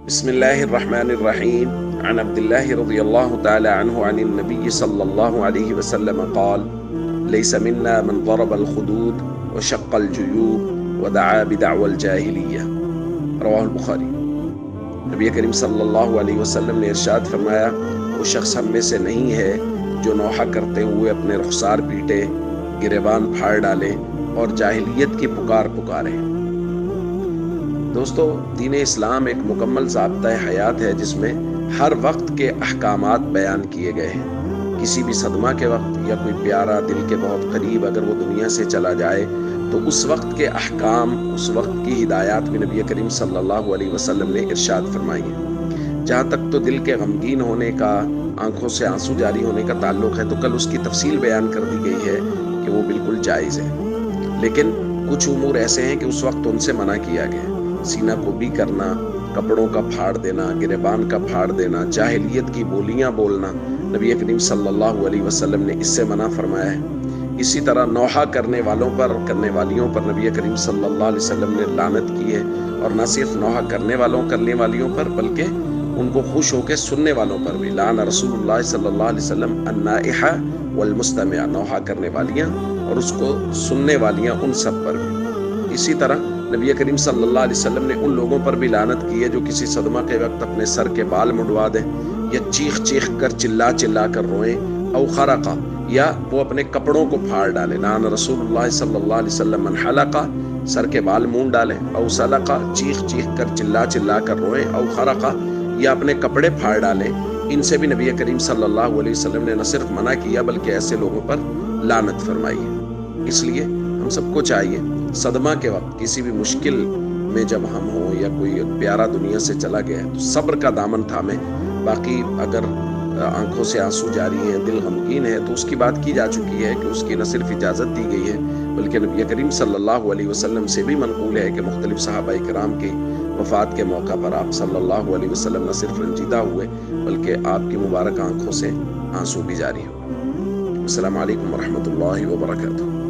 بسم اللہ الرحمن الرحیم عن عبد اللہ رضی اللہ تعالی عنہ عن النبی صلی اللہ علیہ وسلم قال لیس منا من ضرب الخدود وشق الجیوب ودعا بدعوى الجاہلیہ، رواہ البخاری۔ نبی کریم صلی اللہ علیہ وسلم نے ارشاد فرمایا، وہ شخص ہم میں سے نہیں ہے جو نوحہ کرتے ہوئے اپنے رخسار پیٹے، گریبان پھاڑ ڈالے اور جاہلیت کی پکارے۔ دوستو، دین اسلام ایک مکمل ضابطۂ حیات ہے جس میں ہر وقت کے احکامات بیان کیے گئے ہیں۔ کسی بھی صدمہ کے وقت یا کوئی پیارا دل کے بہت قریب اگر وہ دنیا سے چلا جائے تو اس وقت کے احکام، اس وقت کی ہدایات بھی نبی کریم صلی اللہ علیہ وسلم نے ارشاد فرمائی ہیں۔ جہاں تک تو دل کے غمگین ہونے کا، آنکھوں سے آنسو جاری ہونے کا تعلق ہے تو کل اس کی تفصیل بیان کر دی گئی ہے کہ وہ بالکل جائز ہے، لیکن کچھ امور ایسے ہیں کہ اس وقت ان سے منع کیا گیا ہے۔ سینہ کو بھی کرنا، کپڑوں کا پھاڑ دینا، گریبان کا پھاڑ دینا، جاہلیت کی بولیاں بولنا، نبی کریم صلی اللہ علیہ وسلم نے اس سے منع فرمایا ہے۔ اسی طرح نوحہ کرنے والوں پر، کرنے والیوں پر نبی کریم صلی اللہ علیہ وسلم نے لعنت کی ہے، اور نہ صرف نوحہ کرنے والیوں پر بلکہ ان کو خوش ہو کے سننے والوں پر بھی۔ لعن رسول اللہ صلی اللہ علیہ وسلم النائحہ والمستمع، نوحہ کرنے والیاں اور اس کو سننے والیاں، ان سب پر بھی۔ اسی طرح نبی کریم صلی اللہ علیہ وسلم نے ان لوگوں پر بھی لعنت کی ہے جو کسی صدمہ کے وقت اپنے سر کے بال منڈوا دیں، یا چیخ کر چلا کر روئیں، او خرقہ، یا وہ اپنے کپڑوں کو پھاڑ ڈالیں۔ لعن رسول اللہ صلی اللہ علیہ وسلم من حلقہ، سر کے بال مونڈ ڈالیں، او سلقہ، چیخ کر چلا کر روئیں، او خرقہ، یا اپنے کپڑے پھاڑ ڈالیں۔ ان سے بھی نبی کریم صلی اللہ علیہ وسلم نے نہ صرف منع کیا بلکہ ایسے لوگوں پر لعنت فرمائی ہے۔ اس لیے ہم سب کو چاہیے صدمہ کے وقت، کسی بھی مشکل میں جب ہم ہوں یا کوئی پیارا دنیا سے چلا گیا ہے تو صبر کا دامن تھامیں۔ باقی اگر آنکھوں سے آنسو جاری ہیں، دل غمگین ہے، تو اس کی بات کی جا چکی ہے کہ اس کی نہ صرف اجازت دی گئی ہے بلکہ نبی کریم صلی اللہ علیہ وسلم سے بھی منقول ہے کہ مختلف صحابہ کرام کی وفات کے موقع پر آپ صلی اللہ علیہ وسلم نہ صرف رنجیدہ ہوئے بلکہ آپ کی مبارک آنکھوں سے آنسو بھی جاری ہوئے۔ السلام علیکم ورحمۃ اللہ وبرکاتہ۔